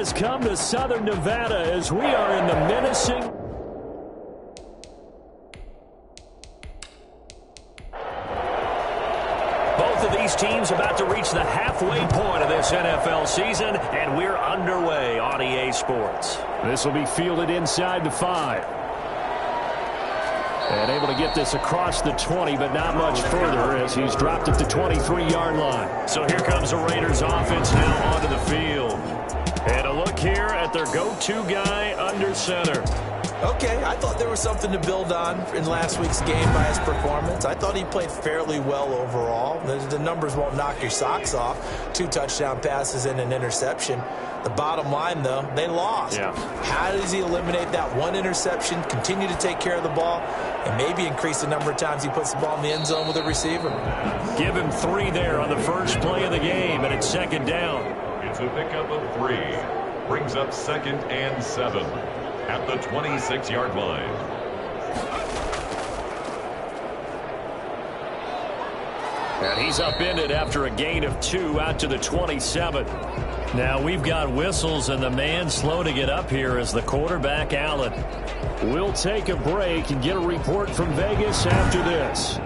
has come to Southern Nevada as we are in the menacing both of these teams about to reach the halfway point of this NFL season, and we're underway on EA Sports. This will be fielded inside the 5. And able to get this across the 20, but not much further as he's dropped at the 23-yard line. So here comes the Raiders offense now onto the field. And a look here at their go-to guy under center. Okay, I thought there was something to build on in last week's game by his performance. I thought he played fairly well overall. The numbers won't knock your socks off. 2 touchdown passes and an interception. The bottom line, though, they lost. Yeah. How does he eliminate that 1 interception, continue to take care of the ball, and maybe increase the number of times he puts the ball in the end zone with a receiver? Give him 3 there on the first play of the game, and it's second down. It's a pickup of 3. Brings up 2nd and 7 at the 26-yard line. And he's upended after a gain of 2 out to the 27. Now we've got whistles, and the man slow to get up here is the quarterback, Allen. We'll take a break and get a report from Vegas after this.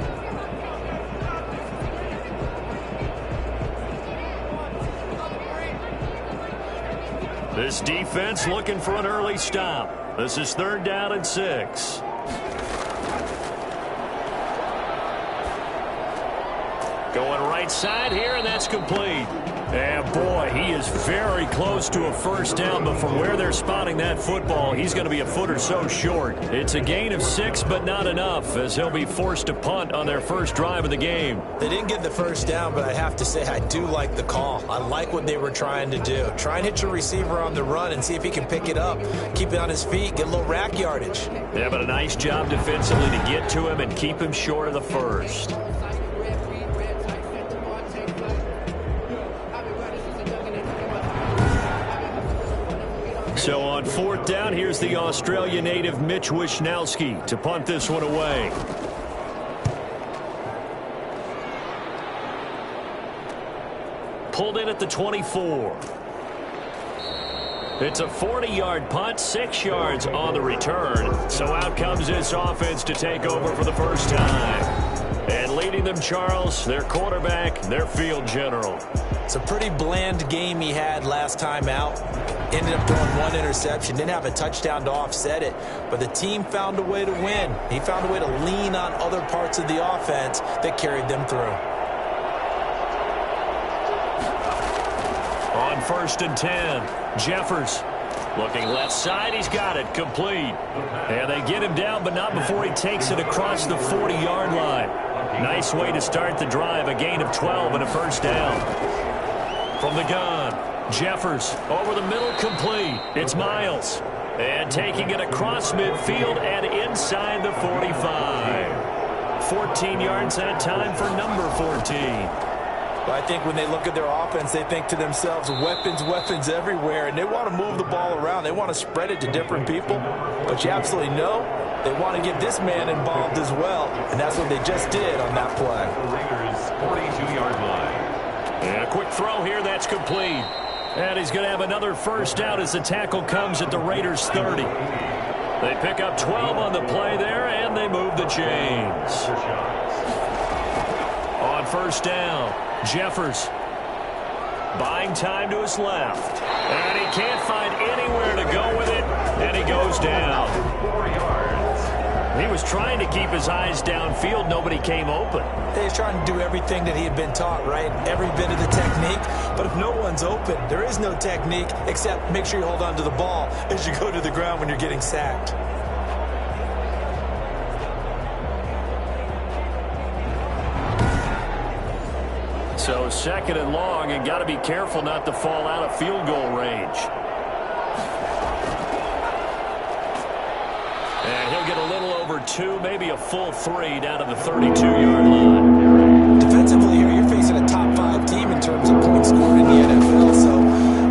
This defense looking for an early stop. This is 3rd down and 6. Going right side here, and that's complete. And boy, he is very close to a first down, but from where they're spotting that football, he's going to be a foot or so short. It's a gain of 6, but not enough, as he'll be forced to punt on their first drive of the game. They didn't get the first down, but I have to say I do like the call. I like what they were trying to do. Try and hit your receiver on the run and see if he can pick it up, keep it on his feet, get a little rack yardage. Yeah, but a nice job defensively to get to him and keep him short of the first. So on 4th down, here's the Australia native Mitch Wishnowski to punt this one away. Pulled in at the 24. It's a 40-yard punt, 6 yards on the return. So out comes this offense to take over for the first time. And leading them, Charles, their quarterback, their field general. It's a pretty bland game he had last time out. Ended up throwing 1 interception. Didn't have a touchdown to offset it. But the team found a way to win. He found a way to lean on other parts of the offense that carried them through. On 1st and 10, Jeffers looking left side. He's got it complete. And they get him down, but not before he takes it across the 40-yard line. Nice way to start the drive. A gain of 12 and a first down. From the gun, Jeffers over the middle, complete. It's Miles. And taking it across midfield and inside the 45. 14 yards that time for number 14. But I think when they look at their offense, they think to themselves, weapons, weapons everywhere, and they want to move the ball around. They want to spread it to different people. But you absolutely know they want to get this man involved as well, and that's what they just did on that play. The Raiders' 42-yard line. And a quick throw here, that's complete. And he's going to have another first down as the tackle comes at the Raiders' 30. They pick up 12 on the play there, and they move the chains. On first down, Jeffers buying time to his left. And he can't find anywhere to go with it, and he goes down. 4 yards. He was trying to keep his eyes downfield. Nobody came open. He's trying to do everything that he had been taught, right? Every bit of the technique. But if no one's open, there is no technique except make sure you hold on to the ball as you go to the ground when you're getting sacked. So 2nd and long, and got to be careful not to fall out of field goal range. And he'll get a little over 2, maybe a full 3 down to the 32-yard line. Defensively here, you're facing a top 5 team in terms of points scored in the NFL. So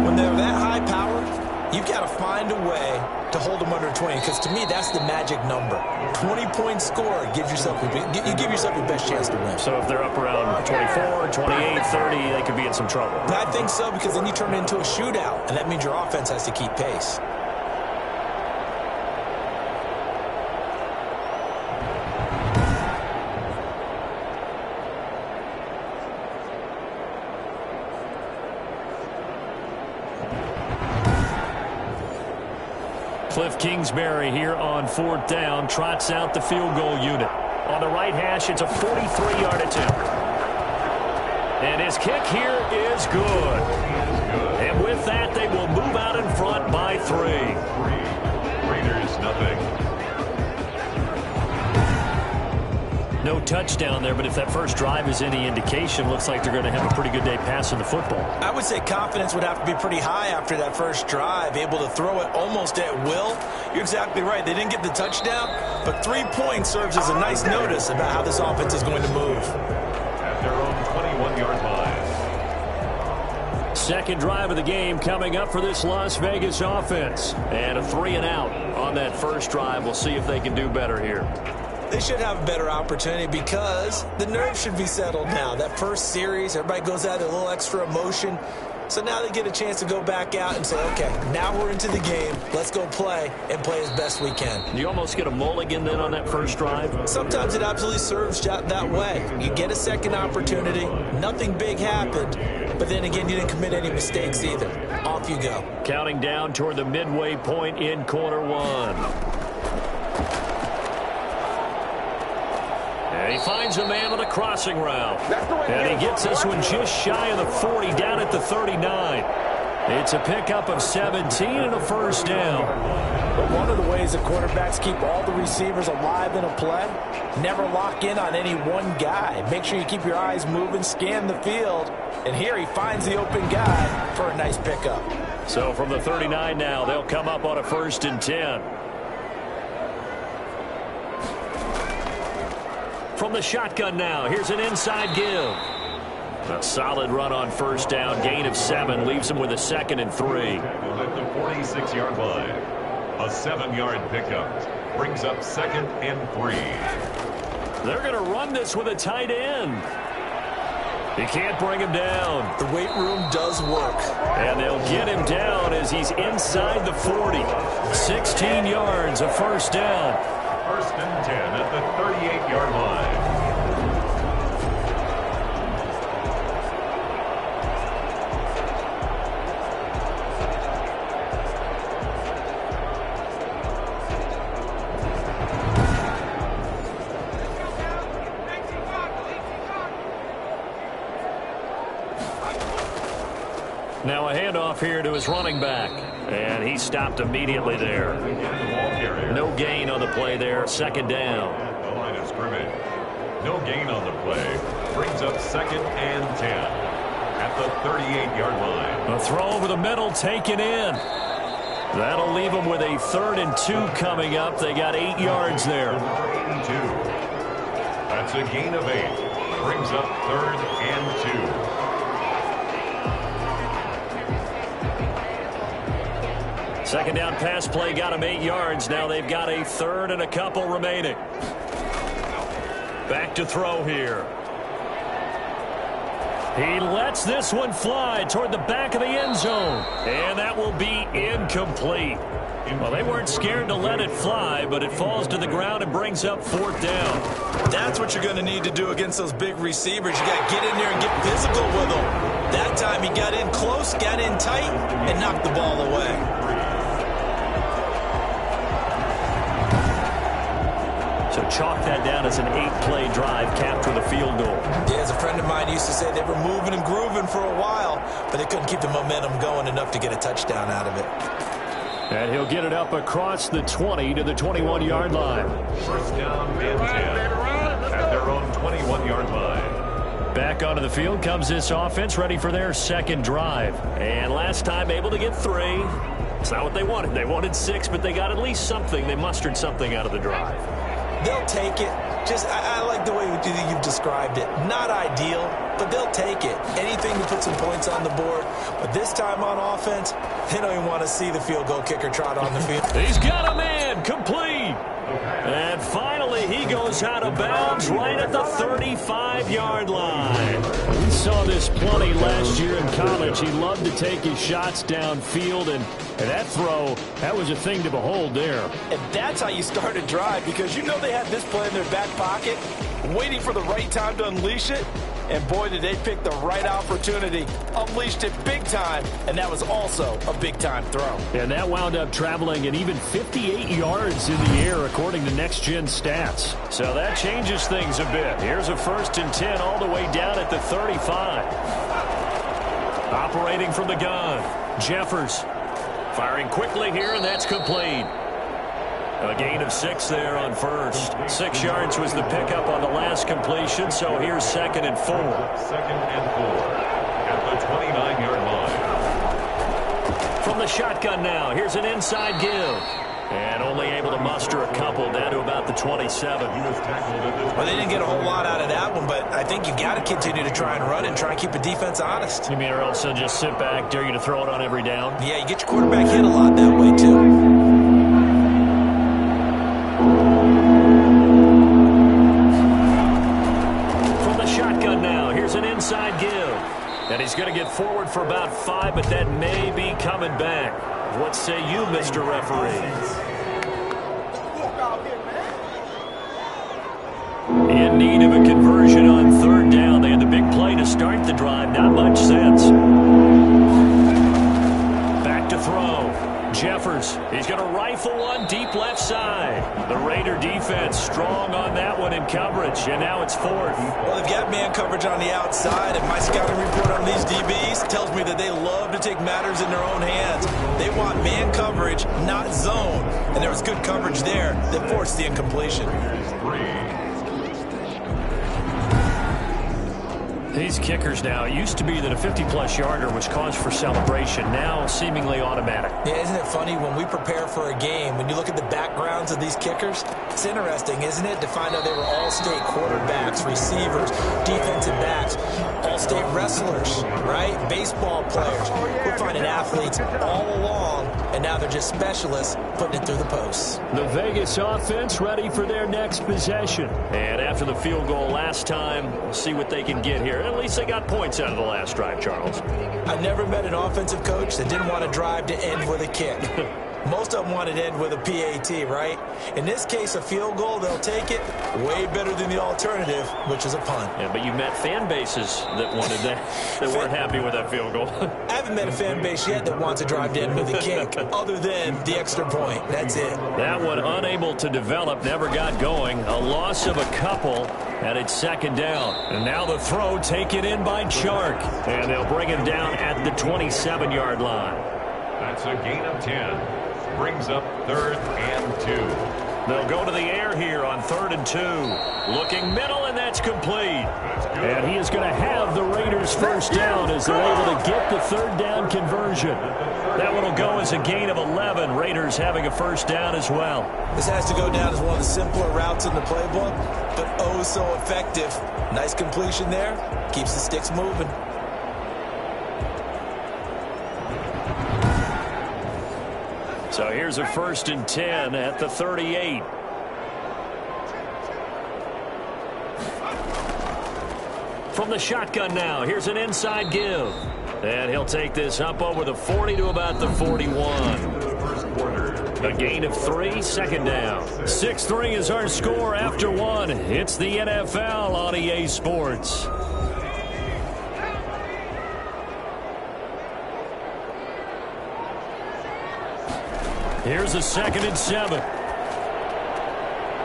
when they're that high powered, You've got to find a way to hold them under 20, because to me, that's the magic number. 20-point score gives yourself you give yourself your best chance to win. So if they're up around 24, 28, 30, they could be in some trouble. I think so, because then you turn it into a shootout, and that means your offense has to keep pace. Cliff Kingsbury here on 4th down, trots out the field goal unit. On the right hash, it's a 43-yard attempt. And his kick here is good. And with that, they will move out in front by 3. Raiders, nothing. No touchdown there, but if that first drive is any indication, looks like they're going to have a pretty good day passing the football. I would say confidence would have to be pretty high after that first drive, able to throw it almost at will. You're exactly right. They didn't get the touchdown, but 3 points serves as a nice notice about how this offense is going to move. At their own 21-yard line. Second drive of the game coming up for this Las Vegas offense. And a 3-and-out on that first drive. We'll see if they can do better here. They should have a better opportunity because the nerves should be settled now. That first series, everybody goes out with a little extra emotion. So now they get a chance to go back out and say, okay, now we're into the game. Let's go play and play as best we can. You almost get a mulligan then on that first drive? Sometimes it absolutely serves that way. You get a second opportunity. Nothing big happened. But then again, you didn't commit any mistakes either. Off you go. Counting down toward the midway point in quarter 1. And he finds a man on a crossing route. And he gets this one just shy of the 40, down at the 39. It's a pickup of 17 and a first down. But one of the ways the quarterbacks keep all the receivers alive in a play, never lock in on any one guy. Make sure you keep your eyes moving, scan the field. And here he finds the open guy for a nice pickup. So from the 39 now, they'll come up on a 1st and 10. From the shotgun now, here's an inside give. A solid run on first down, gain of 7, leaves him with a 2nd and 3. At the 46-yard line, a 7-yard pickup brings up 2nd and 3. They're going to run this with a tight end. He can't bring him down. The weight room does work. And they'll get him down as he's inside the 40. 16 yards, a first down. 1st and 10 at the 38-yard line. Now a handoff here to his running back. And he stopped immediately there. No gain on the play there. 2nd down. The line of scrimmage. No gain on the play. Brings up 2nd and 10 at the 38-yard line. A throw over the middle taken in. That'll leave them with a 3rd and 2 coming up. They got 8 yards there. 82. That's a gain of 8. Brings up 3rd and 2. Second down pass play got him 8 yards. Now they've got a 3rd and a couple remaining. Back to throw here. He lets this one fly toward the back of the end zone. And that will be incomplete. Well, they weren't scared to let it fly, but it falls to the ground and brings up 4th down. That's what you're going to need to do against those big receivers. You got to get in there and get physical with them. That time he got in close, got in tight, and knocked the ball away. So chalk that down as an 8-play drive capped with a field goal. Yeah, as a friend of mine used to say, they were moving and grooving for a while, but they couldn't keep the momentum going enough to get a touchdown out of it. And he'll get it up across the 20 to the 21-yard line. 1st down and 10 at their own 21-yard line. Back onto the field comes this offense, ready for their 2nd drive. And last time able to get 3. It's not what they wanted. They wanted 6, but they got at least something. They mustered something out of the drive. They'll take it. I like the way you've described it. Not ideal, but they'll take it. Anything to put some points on the board. But this time on offense, they don't even want to see the field goal kicker trot on the field. He's got a man, complete. And finally, he goes out of bounds right at the 35-yard line. We saw this plenty last year in college. He loved to take his shots downfield, and that throw, that was a thing to behold there. And that's how you start a drive, because you know they had this play in their back pocket, waiting for the right time to unleash it. And boy, did they pick the right opportunity. Unleashed it big time, and that was also a big-time throw. And that wound up traveling an even 58 yards in the air, according to Next Gen Stats. So that changes things a bit. Here's a 1st and 10 all the way down at the 35. Operating from the gun, Jeffers. Firing quickly here, and that's complete. A gain of 6 there on first. 6 yards was the pickup on the last completion, so here's 2nd and 4. 2nd and 4 at the 29-yard line. From the shotgun now, here's an inside give. And only able to muster a couple down to about the 27. Well, they didn't get a whole lot out of that one, but I think you got to continue to try and run and try and keep the defense honest. You mean or else they'll just sit back, dare you to throw it on every down? Yeah, you get your quarterback hit a lot that way, too. An inside give, and he's going to get forward for about 5, but that may be coming back. What say you, Mr. Referee? In need of a conversion on 3rd down. They had the big play to start the drive. Not much sense. Back to throw. Jeffers, he's going to rifle one deep left side. The Raider defense strong on that one in coverage, and now it's 4th. Well, they've got man coverage on the outside, and my scouting report on these DBs tells me that they love to take matters in their own hands. They want man coverage, not zone, and there was good coverage there that forced the incompletion. These kickers now, it used to be that a 50-plus yarder was cause for celebration, now seemingly automatic. Yeah, isn't it funny when we prepare for a game, when you look at the backgrounds of these kickers, it's interesting, isn't it, to find out they were all-state quarterbacks, receivers, defensive backs, all-state wrestlers, right? Baseball players. We're finding athletes all along, and now they're just specialists putting it through the posts. The Vegas offense ready for their next possession. And after the field goal last time, we'll see what they can get here. At least they got points out of the last drive, Charles. I've never met an offensive coach that didn't want a drive to end with a kick. Most of them wanted to end with a PAT, right? In this case, a field goal, they'll take it. Way better than the alternative, which is a punt. Yeah, but you met fan bases that wanted that, that weren't happy with that field goal. I haven't met a fan base yet that wants a drive to end with a kick, other than the extra point. That's it. That one unable to develop, never got going. A loss of a couple, and it's 2nd down. And now the throw taken in by Chark. And they'll bring him down at the 27-yard line. That's a gain of 10. Brings up 3rd and 2. They'll go to the air here on 3rd and 2. Looking middle, and that's complete. And he is going to have the Raiders' first down as they're able to get the 3rd down conversion. That one will go as a gain of 11. Raiders having a first down as well. This has to go down as one of the simpler routes in the playbook, but oh so effective. Nice completion there. Keeps the sticks moving. So here's a 1st and 10 at the 38. From the shotgun now, here's an inside give. And he'll take this up over the 40 to about the 41. A gain of 3, 2nd down. 6-3 is our score after 1. It's the NFL on EA Sports. Here's a 2nd and 7.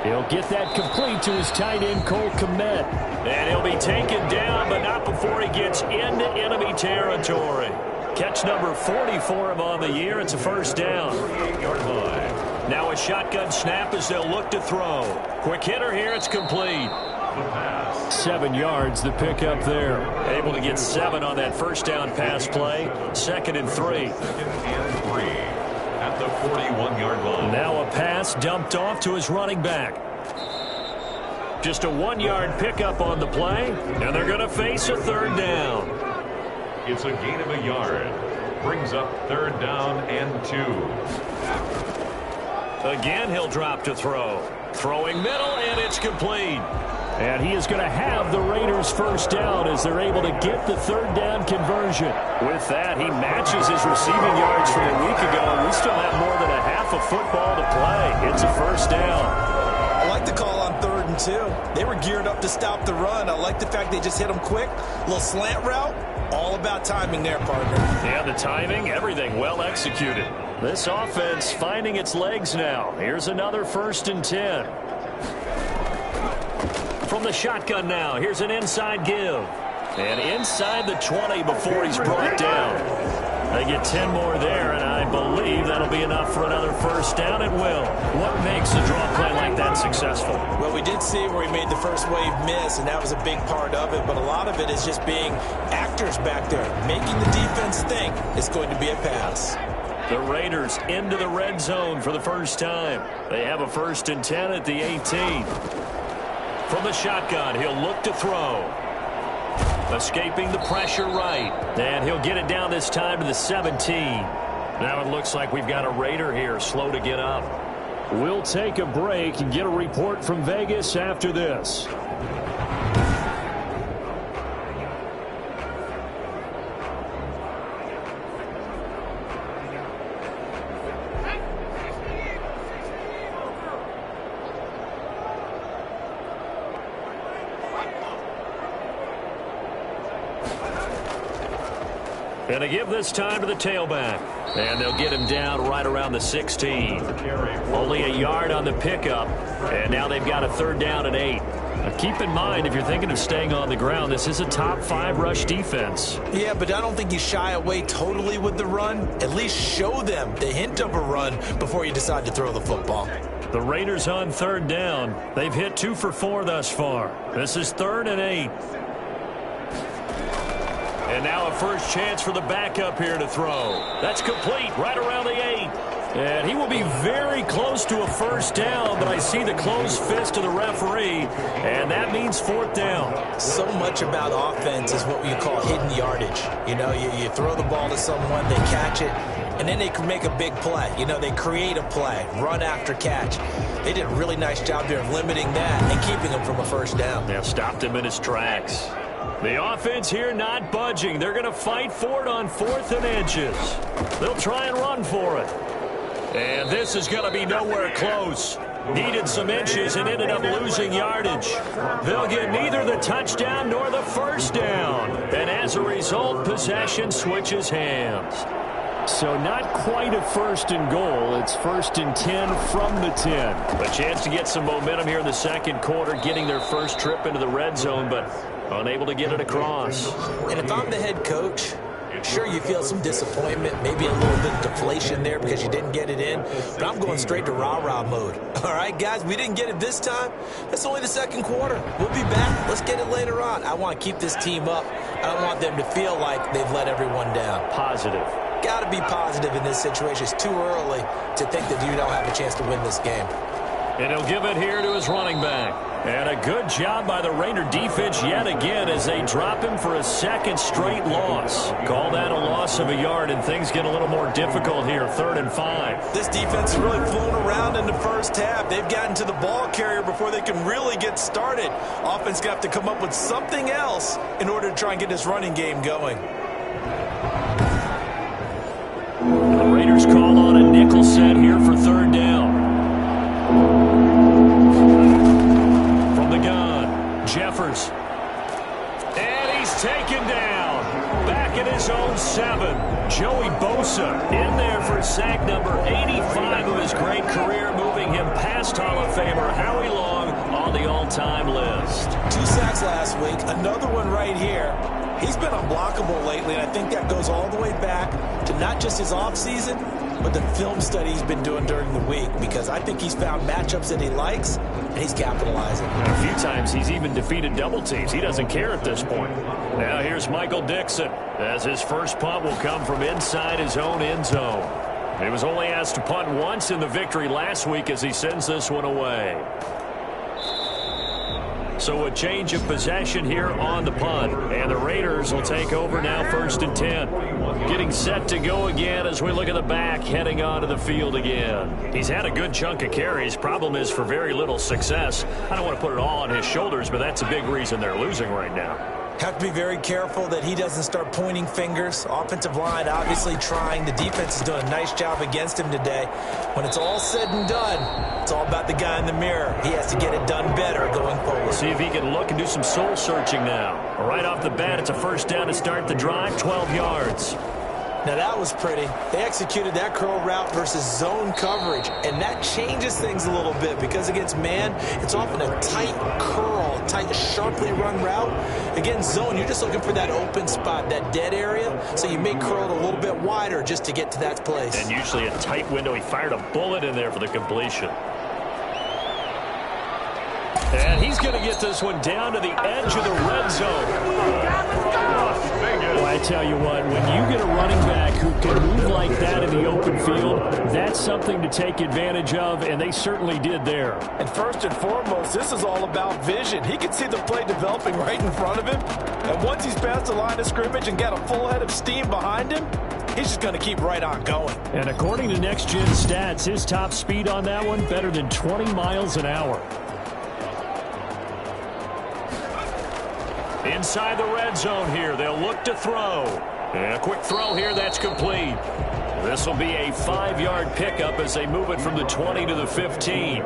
He'll get that complete to his tight end, Cole Kmet. And he'll be taken down, but not before he gets into enemy territory. Catch number 40 for him on the year. It's a first down. 48-yard line. Now a shotgun snap as they'll look to throw. Quick hitter here. It's complete. 7 yards, the pickup there. Able to get 7 on that first down pass play. 2nd and 3. 2nd and 3. At the 41-yard line. Now a pass dumped off to his running back. Just a 1-yard pickup on the play, and they're going to face a third down. It's a gain of a yard. Brings up third down and 2. Again, he'll drop to throw. Throwing middle, and it's complete. And he is going to have the Raiders first down as they're able to get the third down conversion. With that, he matches his receiving yards from a week ago, and we still have more than a half of football to play. It's a first down. I like the call on 3rd and 2. They were geared up to stop the run. I like the fact they just hit them quick. A little slant route. All about timing there, partner. Yeah, the timing, everything well executed. This offense finding its legs now. Here's another 1st and 10. From the shotgun now, here's an inside give. And inside the 20 before he's brought down. They get 10 more there, and I believe that'll be enough for another first down. It will. What makes a draw play like that successful? Well, we did see where he made the first wave miss, and that was a big part of it. But a lot of it is just being actors back there, making the defense think it's going to be a pass. The Raiders into the red zone for the first time. They have a 1st and 10 at the 18. From the shotgun, he'll look to throw. Escaping the pressure right. And he'll get it down this time to the 17. Now it looks like we've got a Raider here slow to get up. We'll take a break and get a report from Vegas after this. And a give this time to the tailback. And they'll get him down right around the 16. Only a yard on the pickup. And now they've got a 3rd down and 8. Now keep in mind, if you're thinking of staying on the ground, this is a top 5 rush defense. Yeah, but I don't think you shy away totally with the run. At least show them the hint of a run before you decide to throw the football. The Raiders on 3rd down. They've hit 2 for 4 thus far. This is 3rd and 8. And now a first chance for the backup here to throw. That's complete right around the 8. And he will be very close to a first down, but I see the closed fist of the referee, and that means 4th down. So much about offense is what you call hidden yardage. You know, you throw the ball to someone, they catch it, and then they can make a big play. You know, they create a play, run after catch. They did a really nice job there of limiting that and keeping him from a first down. They stopped him in his tracks. The offense here not budging. They're going to fight for it on 4th and inches. They'll try and run for it. And this is going to be nowhere close. Needed some inches and ended up losing yardage. They'll get neither the touchdown nor the first down. And as a result, possession switches hands. So not quite a 1st and goal. It's 1st and 10 from the 10. A chance to get some momentum here in the 2nd quarter, getting their first trip into the red zone, but unable to get it across. And if I'm the head coach, sure, you feel some disappointment, maybe a little bit of deflation there because you didn't get it in, but I'm going straight to rah-rah mode. All right, guys, we didn't get it this time. It's only the 2nd quarter. We'll be back. Let's get it later on. I want to keep this team up. I don't want them to feel like they've let everyone down. Positive. Got to be positive in this situation. It's too early to think that you don't have a chance to win this game. And he'll give it here to his running back. And a good job by the Raider defense yet again as they drop him for a 2nd straight loss. Call that a loss of a yard, and things get a little more difficult here, 3rd and 5. This defense has really flown around in the first half. They've gotten to the ball carrier before they can really get started. Offense got to come up with something else in order to try and get this running game going. The Raiders call on a nickel set here for 3rd down. From the gun, Jeffers. And he's taken down. Back at his own 7. Joey Bosa in there for sack number 85 of his great career, moving him past Hall of Famer Howie Long on the all-time list. 2 sacks last week, another one right here. He's been unblockable lately, and I think that goes all the way back to not just his offseason, but the film study he's been doing during the week, because I think he's found matchups that he likes, and he's capitalizing. And a few times he's even defeated double teams. He doesn't care at this point. Now here's Michael Dixon, as his first punt will come from inside his own end zone. He was only asked to punt once in the victory last week as he sends this one away. So a change of possession here on the punt. And the Raiders will take over now 1st and 10. Getting set to go again as we look at the back heading onto the field again. He's had a good chunk of carries. Problem is for very little success. I don't want to put it all on his shoulders, but that's a big reason they're losing right now. Have to be very careful that he doesn't start pointing fingers. Offensive line obviously trying. The defense is doing a nice job against him today. When it's all said and done, it's all about the guy in the mirror. He has to get it done better going forward. See if he can look and do some soul searching now. Right off the bat, it's a 1st down to start the drive, 12 yards. Now that was pretty. They executed that curl route versus zone coverage, and that changes things a little bit because against man, it's often a tight curl, tight, sharply run route. Against zone, you're just looking for that open spot, that dead area, so you may curl it a little bit wider just to get to that place. And usually a tight window. He fired a bullet in there for the completion. And he's going to get this one down to the edge of the red zone. Well, I tell you what, when you get a running back who can move like that in the open field, that's something to take advantage of, and they certainly did there. And first and foremost, this is all about vision. He can see the play developing right in front of him, and once he's past the line of scrimmage and got a full head of steam behind him, he's just going to keep right on going. And according to Next Gen Stats, his top speed on that one, better than 20 miles an hour. Inside the red zone here, they'll look to throw. And a quick throw here, that's complete. This will be a 5-yard pickup as they move it from the 20 to the 15.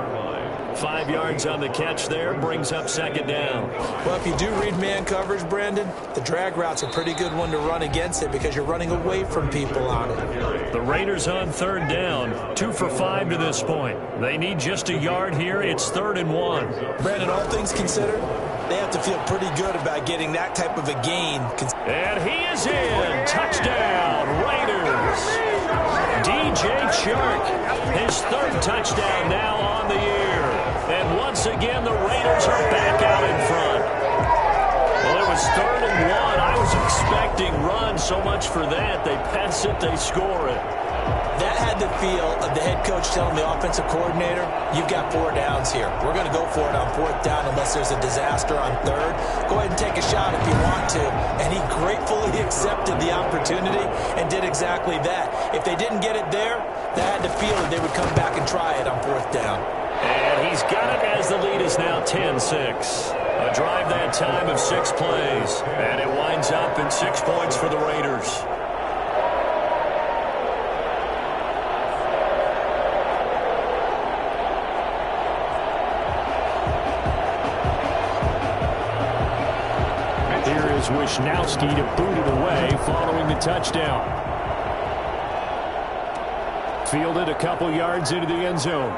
5 yards on the catch there, brings up 2nd down. Well, if you do read man coverage, Brandon, the drag route's a pretty good one to run against it because you're running away from people on it. The Raiders on 3rd down, 2 for 5 to this point. They need just a yard here. It's 3rd and 1. Brandon, all things considered, they have to feel pretty good about getting that type of a gain. And he is in. Touchdown, Raiders. DJ Chark, his 3rd touchdown now on the year. And once again, the Raiders are back out in front. Well, it was 3rd and 1. I was expecting run. So much for that. They pass it, they score it. That had the feel of the head coach telling the offensive coordinator, you've got 4 downs here. We're going to go for it on 4th down unless there's a disaster on 3rd. Go ahead and take a shot if you want to. And he gratefully accepted the opportunity and did exactly that. If they didn't get it there, they had the feel that they would come back and try it on 4th down. And he's got it as the lead is now 10-6. A drive that time of 6 plays. And it winds up in 6 points for the Raiders. Wishnowski to boot it away following the touchdown. Fielded a couple yards into the end zone.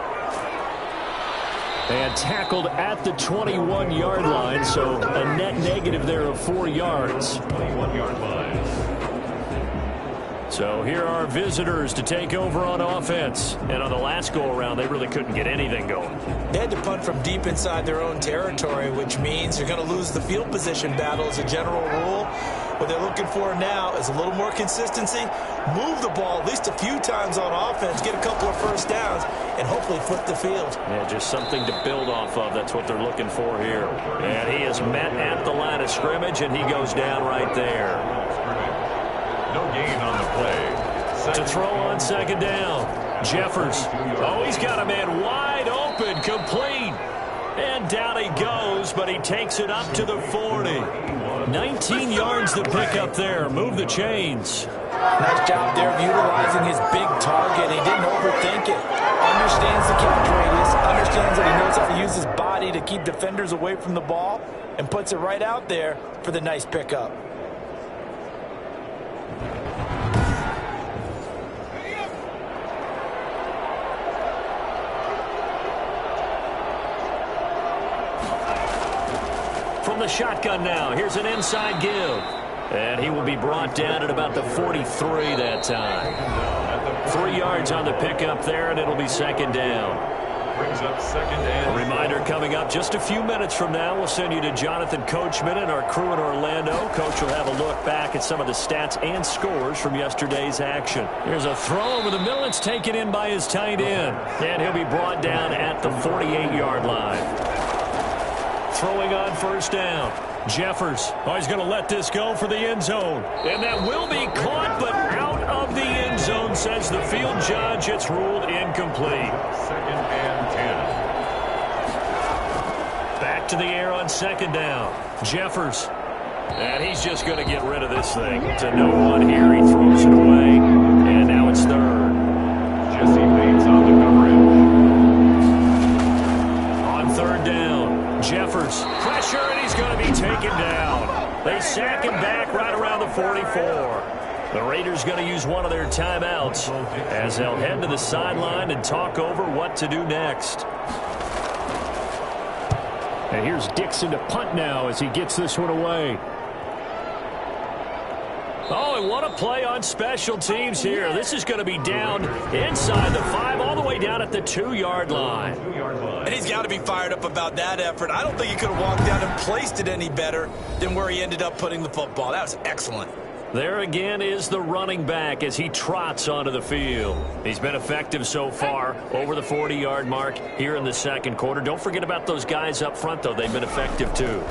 And tackled at the 21-yard line, so a net negative there of 4 yards. 21-yard line. So here are visitors to take over on offense. And on the last go-around, they really couldn't get anything going. They had to punt from deep inside their own territory, which means you're going to lose the field position battle as a general rule. What they're looking for now is a little more consistency, move the ball at least a few times on offense, get a couple of 1st downs, and hopefully flip the field. Yeah, just something to build off of. That's what they're looking for here. And he is met at the line of scrimmage, and he goes down right there. No gain on the play. To throw on 2nd down. Jeffers. Oh, he's got a man wide open, complete. And down he goes, but he takes it up to the 40. 19 yards to pick up there. Move the chains. Nice job there of utilizing his big target. He didn't overthink it. Understands the catch radius. Understands that he knows how to use his body to keep defenders away from the ball. And puts it right out there for the nice pickup. From the shotgun now, here's an inside give. And he will be brought down at about the 43 that time. 3 yards on the pickup there, and it'll be 2nd down. Brings up 2nd and... A reminder coming up just a few minutes from now. We'll send you to Jonathan Coachman and our crew in Orlando. Coach will have a look back at some of the stats and scores from yesterday's action. Here's a throw over the middle. It's taken in by his tight end. And he'll be brought down at the 48-yard line. throwing on first down. Jeffers, he's going to let this go for the end zone. And that will be caught, but out of the end zone, says the field judge. It's ruled incomplete. 2nd and 10. Back to the air on 2nd down. Jeffers. And he's just going to get rid of this thing. It's a no one here. He throws it away. And now it's 3rd. Jesse Bates on the coverage. On 3rd down, Jeffers. Pressure, and he's going to be taken down. They sack him back right around the 44. The Raiders going to use one of their timeouts as they'll head to the sideline and talk over what to do next. And here's Dixon to punt now as he gets this one away. Oh, and what a play on special teams here. This is going to be down inside the 5, all the way down at the 2-yard line. And he's got to be fired up about that effort. I don't think he could have walked down and placed it any better than where he ended up putting the football. That was excellent. There again is the running back as he trots onto the field. He's been effective so far over the 40-yard mark here in the 2nd quarter. Don't forget about those guys up front, though. They've been effective, too.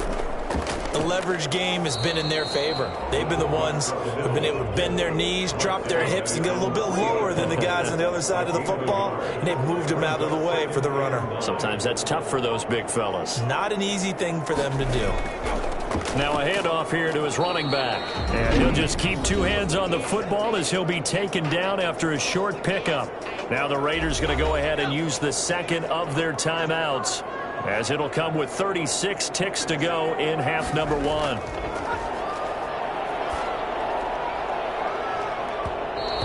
The leverage game has been in their favor. They've been the ones who've been able to bend their knees, drop their hips, and get a little bit lower than the guys on the other side of the football, and they've moved them out of the way for the runner. Sometimes that's tough for those big fellas. Not an easy thing for them to do. Now a handoff here to his running back. And he'll just keep 2 hands on the football as he'll be taken down after a short pickup. Now the Raiders going to go ahead and use the 2nd of their timeouts, as it'll come with 36 ticks to go in half number 1.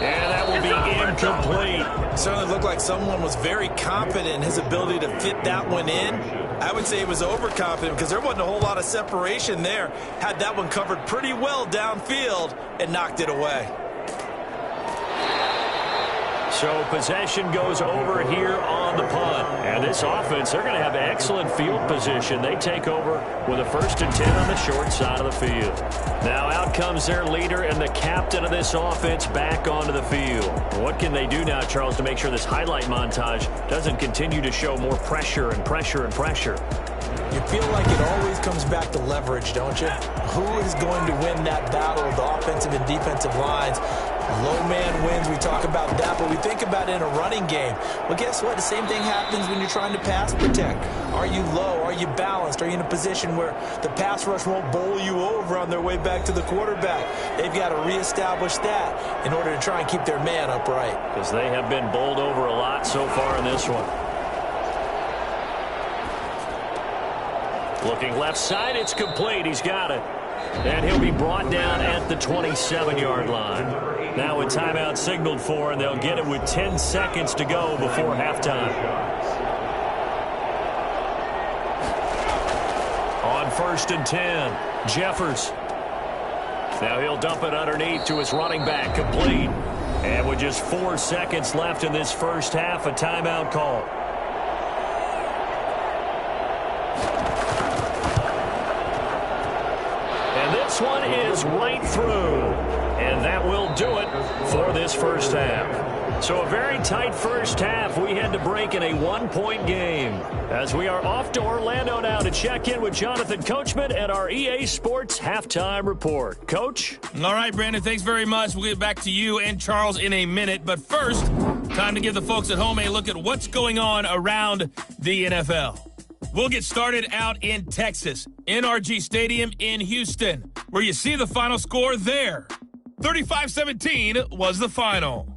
And that will be incomplete. Certainly looked like someone was very confident in his ability to fit that one in. I would say he was overconfident because there wasn't a whole lot of separation there. Had that one covered pretty well downfield and knocked it away. So possession goes over here on the punt. And this offense, they're going to have excellent field position. They take over with a 1st and 10 on the short side of the field. Now out comes their leader and the captain of this offense back onto the field. What can they do now, Charles, to make sure this highlight montage doesn't continue to show more pressure and pressure and pressure? You feel like it always comes back to leverage, don't you? Who is going to win that battle of the offensive and defensive lines? Low man wins. We talk about that, but we think about it in a running game. Well, guess what? The same thing happens when you're trying to pass protect. Are you low? Are you balanced? Are you in a position where the pass rush won't bowl you over on their way back to the quarterback? They've got to reestablish that in order to try and keep their man upright. Because they have been bowled over a lot so far in this one. Looking left side, it's complete. He's got it. And he'll be brought down at the 27-yard line. Now a timeout signaled for, and they'll get it with 10 seconds to go before halftime. On 1st and 10, Jeffers. Now he'll dump it underneath to his running back, complete. And with just 4 seconds left in this first half, a timeout call. This one is right through, and that will do it for this first half. So a very tight first half. We had to break in a 1-point game as we are off to Orlando now to check in with Jonathan Coachman at our EA Sports Halftime Report. Coach? All right, Brandon, thanks very much. We'll get back to you and Charles in a minute. But first, time to give the folks at home a look at what's going on around the NFL. We'll get started out in Texas, NRG Stadium in Houston, where you see the final score there. 35-17 was the final.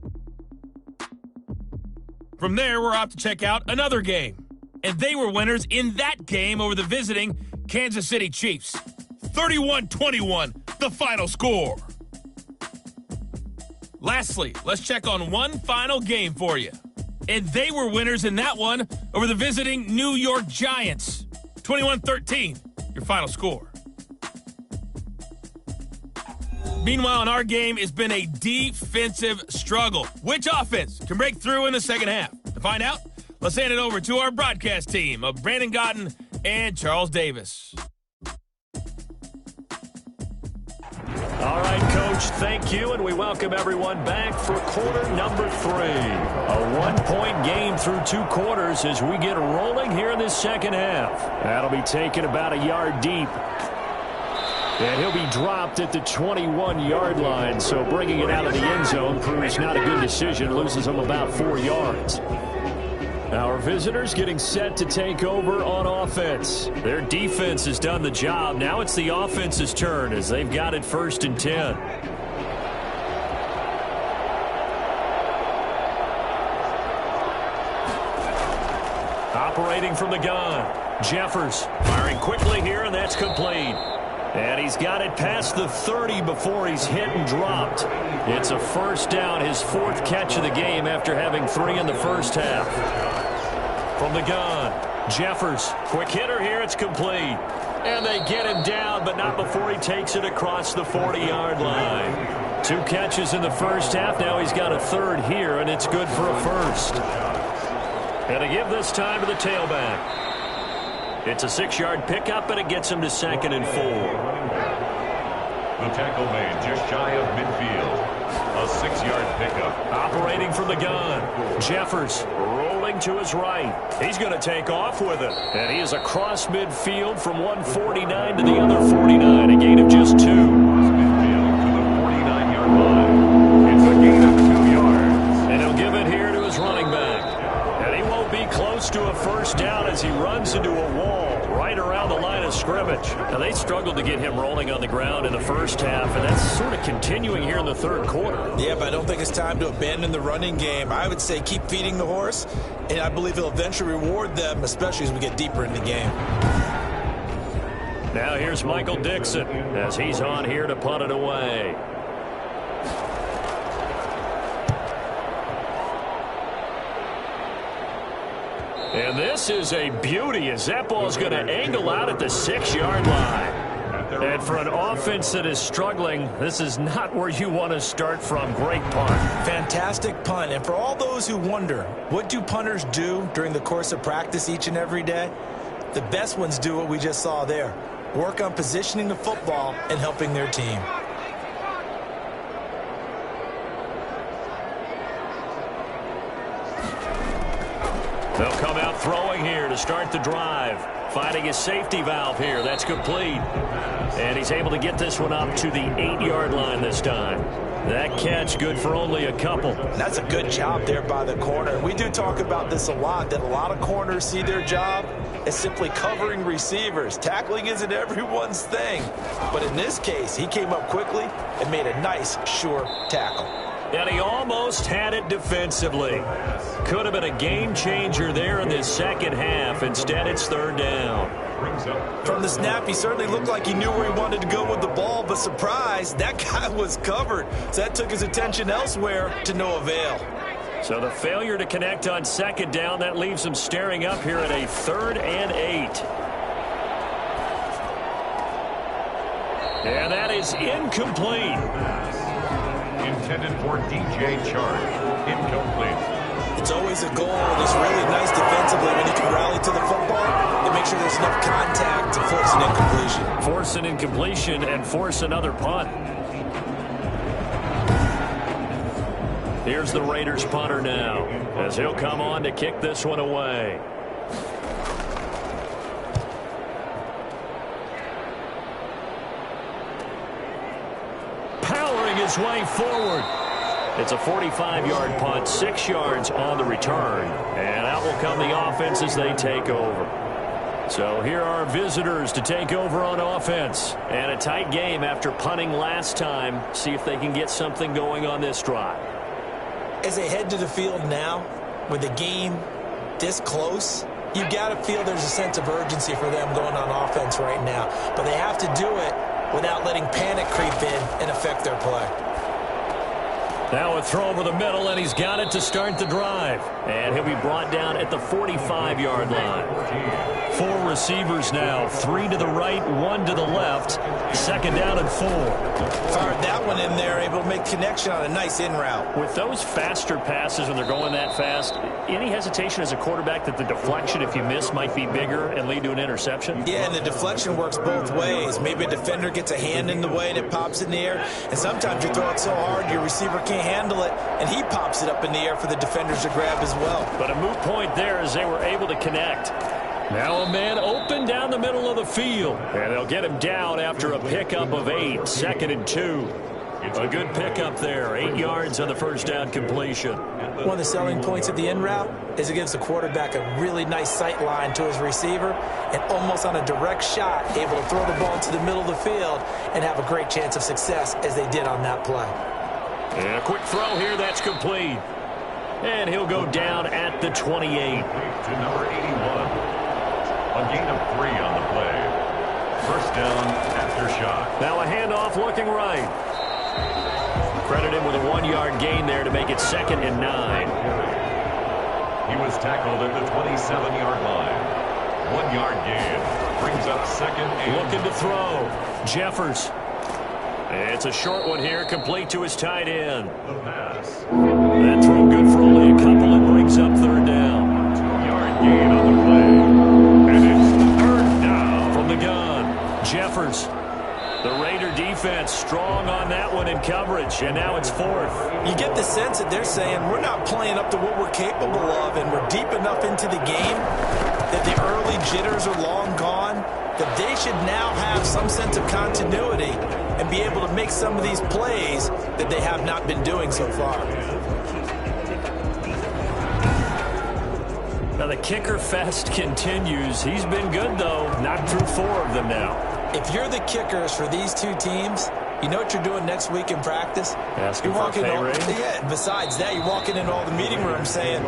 From there, we're off to check out another game. And they were winners in that game over the visiting Kansas City Chiefs. 31-21, the final score. Lastly, let's check on one final game for you. And they were winners in that one over the visiting New York Giants. 21-13, your final score. Meanwhile, in our game, it's been a defensive struggle. Which offense can break through in the second half? To find out, let's hand it over to our broadcast team of Brandon Gotten and Charles Davis. All right, Coach, thank you, and we welcome everyone back for quarter number 3. A one-point game through 2 quarters as we get rolling here in this second half. That'll be taken about a yard deep. And he'll be dropped at the 21-yard line, so bringing it out of the end zone proves not a good decision, loses him about 4 yards. Our visitors getting set to take over on offense. Their defense has done the job. Now it's the offense's turn as they've got it 1st and 10. Operating from the gun. Jeffers firing quickly here, and that's complete. And he's got it past the 30 before he's hit and dropped. It's a first down, his 4th catch of the game after having 3 in the first half. From the gun, Jeffers, quick hitter here, it's complete. And they get him down, but not before he takes it across the 40-yard line. 2 catches in the first half, now he's got a 3rd here, and it's good for a 1st. And they give this time to the tailback. It's a 6-yard pickup, and it gets him to 2nd and 4. The tackle made just shy of midfield. A 6-yard pickup. Operating from the gun, Jeffers rolling to his right. He's going to take off with it. And he is across midfield from 149 to the other 49. A gain of just 2. Midfield to the 49-yard line. It's a gain of 2 yards. And he'll give it here to his running back. And he won't be close to a first down as he runs into a wall right around the line of scrimmage. Now, they struggled to get him rolling on the ground in the first half, and that's sort of continuing here in the 3rd quarter. Yeah, but I don't think it's time to abandon the running game. I would say keep feeding the horse, and I believe he'll eventually reward them, especially as we get deeper in the game. Now here's Michael Dixon as he's on here to punt it away. And this is a beauty as that ball is going to angle out at the 6-yard line. And for an offense that is struggling, this is not where you want to start from. Great punt. Fantastic punt. And for all those who wonder, what do punters do during the course of practice each and every day? The best ones do what we just saw there. Work on positioning the football and helping their team. They'll come out throwing here to start the drive. Finding his safety valve here. That's complete. And he's able to get this one up to the 8-yard line this time. That catch good for only a couple. That's a good job there by the corner. We do talk about this a lot, that a lot of corners see their job as simply covering receivers. Tackling isn't everyone's thing. But in this case, he came up quickly and made a nice, sure tackle. And he almost had it defensively. Could have been a game changer there in this second half. Instead, it's 3rd down. From the snap, he certainly looked like he knew where he wanted to go with the ball, but surprise, that guy was covered. So that took his attention elsewhere to no avail. So the failure to connect on 2nd down, that leaves him staring up here at a 3rd and 8. And that is incomplete. Intended for DJ Chark. Incomplete. It's always a goal, and it's really nice defensively when you can rally to the football and make sure there's enough contact to force an incompletion. Force an incompletion and force another punt. Here's the Raiders punter now as he'll come on to kick this one away. Powering his way forward. It's a 45-yard punt, 6 yards on the return. And out will come the offense as they take over. So here are visitors to take over on offense. And a tight game after punting last time. See if they can get something going on this drive. As they head to the field now, with the game this close, you've got to feel there's a sense of urgency for them going on offense right now. But they have to do it without letting panic creep in and affect their play. Now a throw over the middle, and he's got it to start the drive. And he'll be brought down at the 45-yard line. 4 receivers now, 3 to the right, 1 to the left. Second down and 4. Fired that one in there, able to make connection on a nice in route. With those faster passes when they're going that fast, any hesitation as a quarterback that the deflection, if you miss, might be bigger and lead to an interception? Yeah, and the deflection works both ways. Maybe a defender gets a hand in the way and it pops in the air, and sometimes you throw it so hard your receiver can't handle it, and he pops it up in the air for the defenders to grab as well. But a moot point there as they were able to connect. Now a man open down the middle of the field, and they'll get him down after a pickup of 8, second and 2. A good pickup there, 8 yards on the first down completion. One of the selling points of the in route is it gives the quarterback a really nice sight line to his receiver, and almost on a direct shot, able to throw the ball to the middle of the field and have a great chance of success as they did on that play. And a quick throw here, that's complete. And he'll go down at the 28. To number 81. A gain of 3 on the play. First down after shot. Now a handoff looking right. Credit him with a 1-yard gain there to make it second and 9. He was tackled at the 27-yard line. 1-yard gain. Brings up second and... Looking to throw. Jeffers. It's a short one here, complete to his tight end. The pass. That throw good for only a couple and brings up third down. 2-yard gain on the play. And it's third down. From the gun, Jeffers. The Raider defense strong on that one in coverage, and now it's 4th. You get the sense that they're saying we're not playing up to what we're capable of, and we're deep enough into the game that the early jitters are long gone, that they should now have some sense of continuity and be able to make some of these plays that they have not been doing so far. Now the kicker fest continues. He's been good, though. Knocked through 4 of them now. If you're the kickers for these two teams, you know what you're doing next week in practice? Asking for a pay raise? Yeah, besides that, you're walking into all the meeting rooms saying,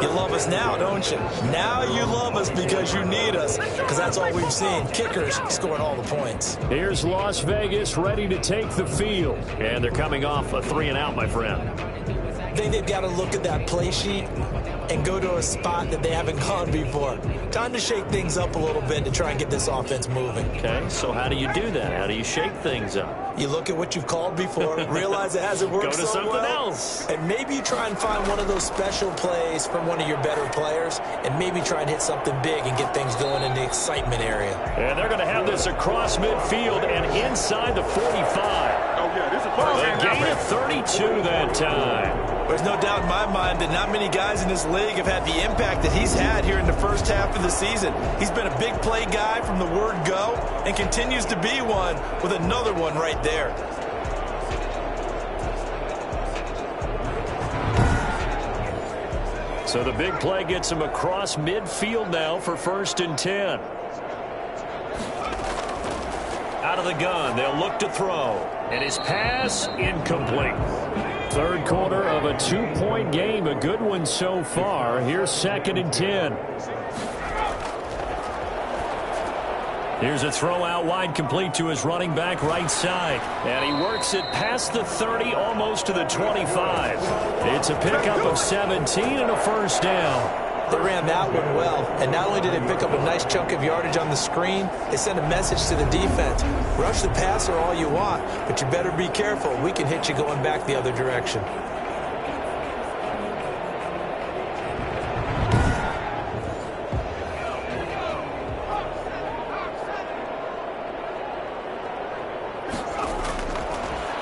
you love us now, don't you? Now you love us because you need us, because that's all we've seen. Kickers scoring all the points. Here's Las Vegas ready to take the field. And they're coming off a 3-and-out, my friend. I think they've got to look at that play sheet and go to a spot that they haven't gone before. Time to shake things up a little bit to try and get this offense moving. Okay, so how do you do that? How do you shake things up? You look at what you've called before, realize it hasn't worked Go to so something well, else. and maybe you try and find one of those special plays from one of your better players, and maybe try and hit something big and get things going in the excitement area. And they're going to have this across midfield and inside the 45. A gain of 32 that time. There's no doubt in my mind that not many guys in this league have had the impact that he's had here in the first half of the season. He's been a big play guy from the word go and continues to be one with another one right there. So the big play gets him across midfield now for 1st and 10. Out of the gun, they'll look to throw. And his pass incomplete. Third quarter of a 2-point game, a good one so far. Here's 2nd and 10. Here's a throw out wide, complete to his running back right side. And he works it past the 30, almost to the 25. It's a pickup of 17 and a first down. They ran that one well, and not only did they pick up a nice chunk of yardage on the screen, they sent a message to the defense. Rush the passer all you want, but you better be careful. We can hit you going back the other direction.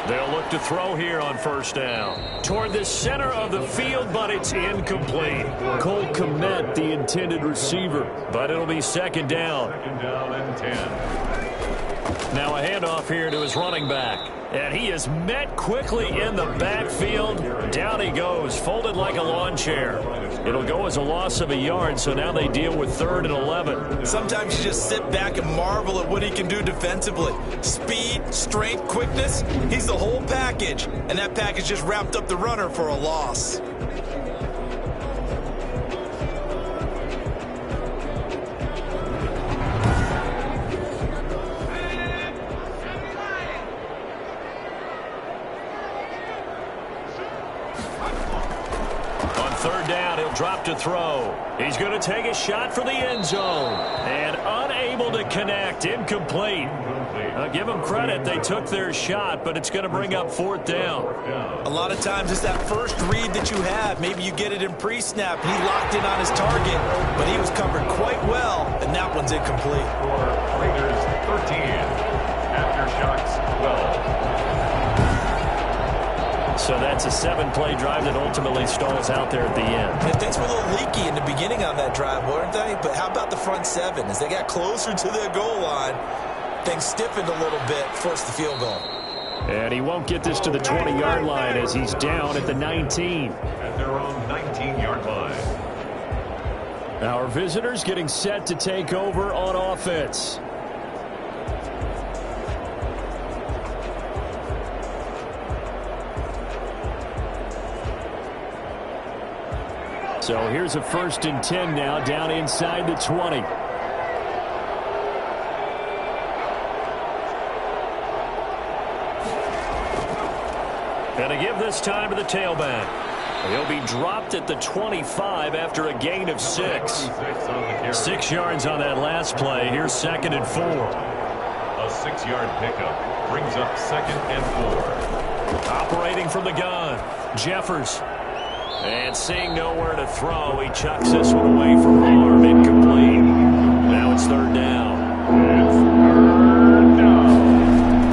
They'll look to throw here on first down. Toward the center of the field, but it's incomplete. Cole Kmet, the intended receiver, but it'll be 2nd down. 2nd down and 10. Now a handoff here to his running back. And he is met quickly in the backfield. Down he goes, folded like a lawn chair. It'll go as a loss of a yard, so now they deal with 3rd and 11. Sometimes you just sit back and marvel at what he can do defensively. Speed, strength, quickness, he's the whole package. And that package just wrapped up the runner for a loss. to throw. He's going to take a shot for the end zone. And unable to connect. Incomplete. Give them credit. They took their shot, but it's going to bring up 4th down. A lot of times it's that first read that you have. Maybe you get it in pre-snap. He locked in on his target, but he was covered quite well, and that one's incomplete. For Raiders 13, Aftershocks 12. So that's a 7-play drive that ultimately stalls out there at the end. And things were a little leaky in the beginning on that drive, weren't they? But how about the front 7? As they got closer to their goal line, things stiffened a little bit, forced the field goal. And he won't get this to the 20-yard line as he's down at the 19. At their own 19-yard line. Our visitors getting set to take over on offense. So here's a 1st and 10 now, down inside the 20. And a give this time to the tailback. He'll be dropped at the 25 after a gain of 6. 6 yards on that last play. Here's 2nd and 4. A 6-yard pickup brings up 2nd and 4. Operating from the gun, Jeffers. And seeing nowhere to throw, he chucks this one away from harm. Incomplete. Now it's 3rd down. It's 3rd down.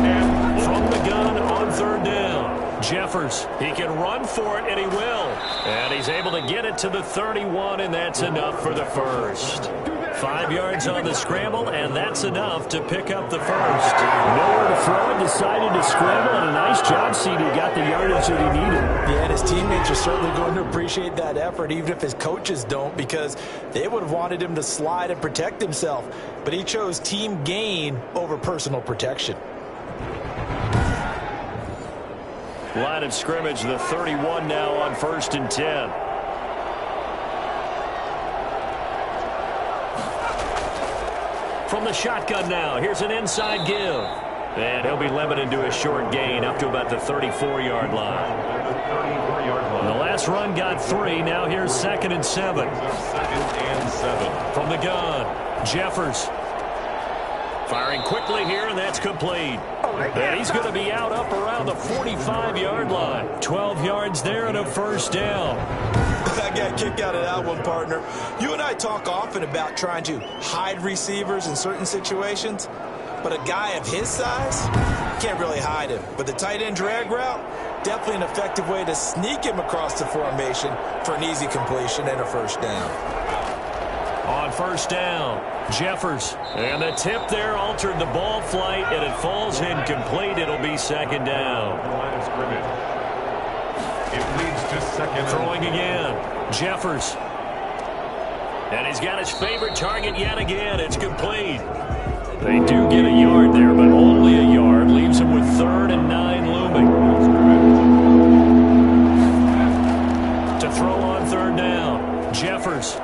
And from the gun on 3rd down, Jeffers. He can run for it, and he will. And he's able to get it to the 31, and that's enough for the first. 5 yards on the scramble, and that's enough to pick up the first. Nowhere to throw it, decided to scramble, and a nice job, CD. Got the yardage that he needed. Yeah, and his teammates are certainly going to appreciate that effort, even if his coaches don't, because they would have wanted him to slide and protect himself. But he chose team gain over personal protection. Line of scrimmage, the 31 now on 1st and 10. From the shotgun now, here's an inside give. And he'll be limited to a short gain up to about the 34-yard line. The last run got 3. Now here's 2nd and 7. 2nd and 7. From the gun, Jeffers. Firing quickly here, and that's complete. And he's going to be out up around the 45-yard line. 12 yards there and a 1st down. I got a kick out of that one, partner. You and I talk often about trying to hide receivers in certain situations, but a guy of his size, can't really hide him. But the tight end drag route, definitely an effective way to sneak him across the formation for an easy completion and a 1st down. On 1st down, Jeffers. And the tip there altered the ball flight, and it falls incomplete. It'll be 2nd down. Line of scrimmage. It leads to 2nd. Throwing again, Jeffers. And he's got his favorite target yet again. It's complete. They do get a yard there, but only a yard. Leaves him with 3rd and 9 looming. To throw on 3rd down, Jeffers.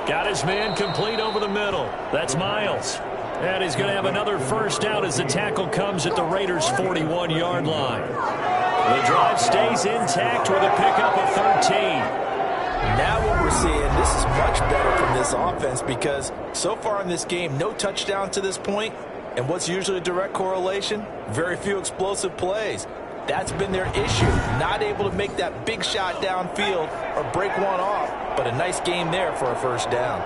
Got his man complete over the middle. That's Miles. And he's going to have another 1st down as the tackle comes at the Raiders' 41-yard line. The drive stays intact with a pickup of 13. Now what we're seeing, this is much better from this offense because so far in this game, no touchdown to this point, and what's usually a direct correlation? Very few explosive plays. That's been their issue, not able to make that big shot downfield or break one off, but a nice game there for a 1st down.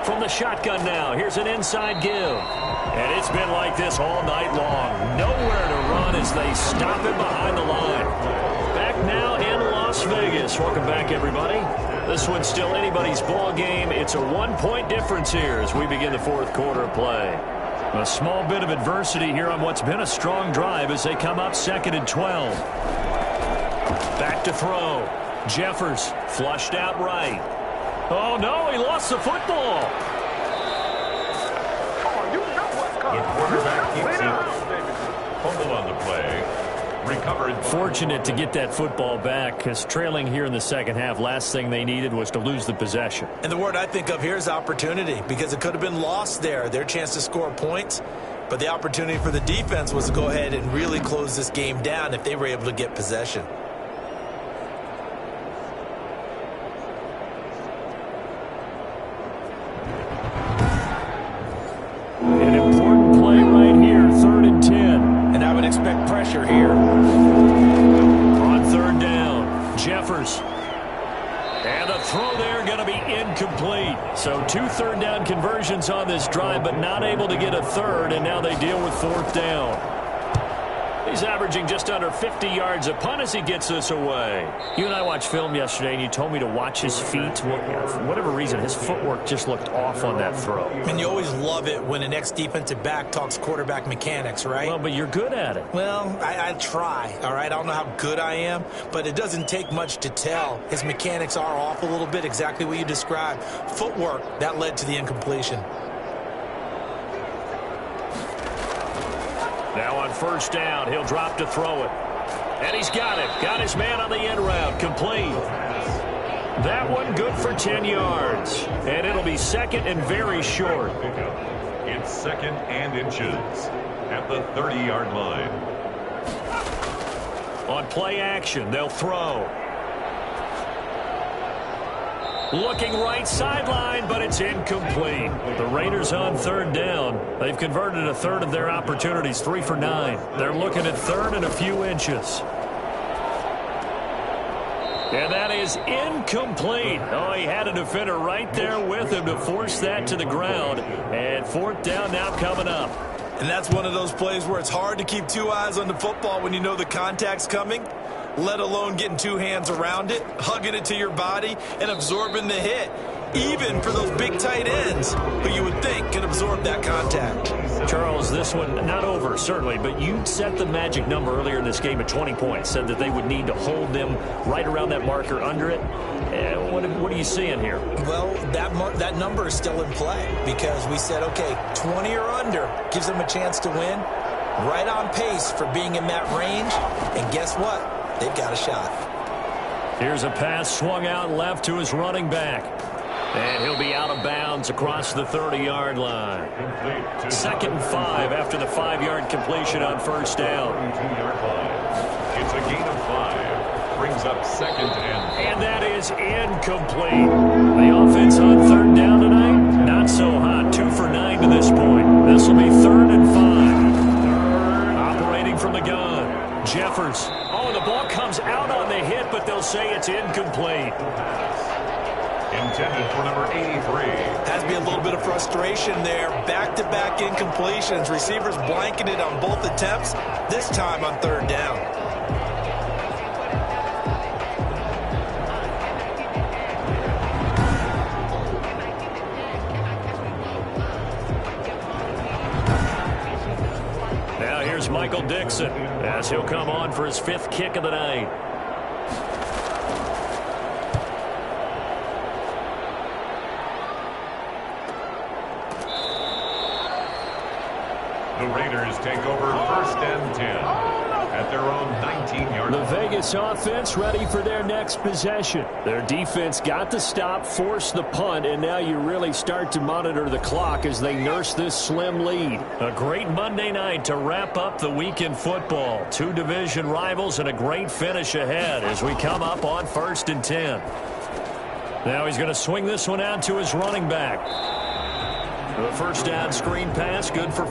From the shotgun now, here's an inside give. And it's been like this all night long. Nowhere to run as they stop him behind the line. Back now in Las Vegas. Welcome back, everybody. This one's still anybody's ball game. It's a 1-point difference here as we begin the 4th quarter of play. A small bit of adversity here on what's been a strong drive as they come up 2nd and 12. Back to throw. Jeffers flushed out right. Oh, no, he lost the football. The quarterback keeps it. Fumble on the play. Recovered. Fortunate to get that football back because trailing here in the 2nd half, last thing they needed was to lose the possession. And the word I think of here is opportunity because it could have been lost there. Their chance to score points, but the opportunity for the defense was to go ahead and really close this game down if they were able to get possession. Jeffers. And the throw there going to be incomplete. So 2 third-down conversions on this drive, but not able to get a third, and now they deal with 4th down. He's averaging just under 50 yards a punt as he gets this away. You and I watched film yesterday, and you told me to watch his feet. For whatever reason, his footwork just looked off on that throw. And you always love it when an ex-defensive back talks quarterback mechanics, right? Well, but you're good at it. Well, I try, all right? I don't know how good I am, but it doesn't take much to tell. His mechanics are off a little bit, exactly what you described. Footwork, that led to the incompletion. Now on 1st down, he'll drop to throw it. And he's got it. Got his man on the end route. Complete. That one good for 10 yards. And it'll be 2nd and very short. It's 2nd and inches at the 30-yard line. On play action, they'll throw. Looking right sideline, but it's incomplete. The Raiders on 3rd down. They've converted a third of their opportunities, 3 for 9. They're looking at 3rd and a few inches. And that is incomplete. Oh, he had a defender right there with him to force that to the ground. And 4th down now coming up. And that's one of those plays where it's hard to keep 2 eyes on the football when you know the contact's coming, let alone getting 2 hands around it, hugging it to your body, and absorbing the hit, even for those big tight ends who you would think can absorb that contact. Charles, this one not over, certainly, but you set the magic number earlier in this game at 20 points, said that they would need to hold them right around that marker under it. What are you seeing here? Well, that number is still in play because we said, okay, 20 or under gives them a chance to win. Right on pace for being in that range, and guess what? They've got a shot. Here's a pass swung out left to his running back. And he'll be out of bounds across the 30-yard line. 2nd and 5 after the 5-yard completion on 1st down. It's a gain of 5. Brings up 2nd and... And that is incomplete. The offense on 3rd down tonight, not so hot. 2 for 9 to this point. This will be 3rd and 5. Operating from the gun. Jeffers. Oh, the ball comes out on the hit, but they'll say it's incomplete. Intended for number 83. Has to be a little bit of frustration there. Back-to-back incompletions. Receivers blanketed on both attempts, this time on 3rd down. Now here's Michael Dixon as he'll come on for his 5th kick of the night. The Raiders take over 1st and 10 at their own 19-yard line. The Vegas offense ready for their next possession. Their defense got the stop, forced the punt, and now you really start to monitor the clock as they nurse this slim lead. A great Monday night to wrap up the weekend football. 2 division rivals and a great finish ahead as we come up on 1st and 10. Now he's going to swing this one out to his running back. The 1st down screen pass, good for...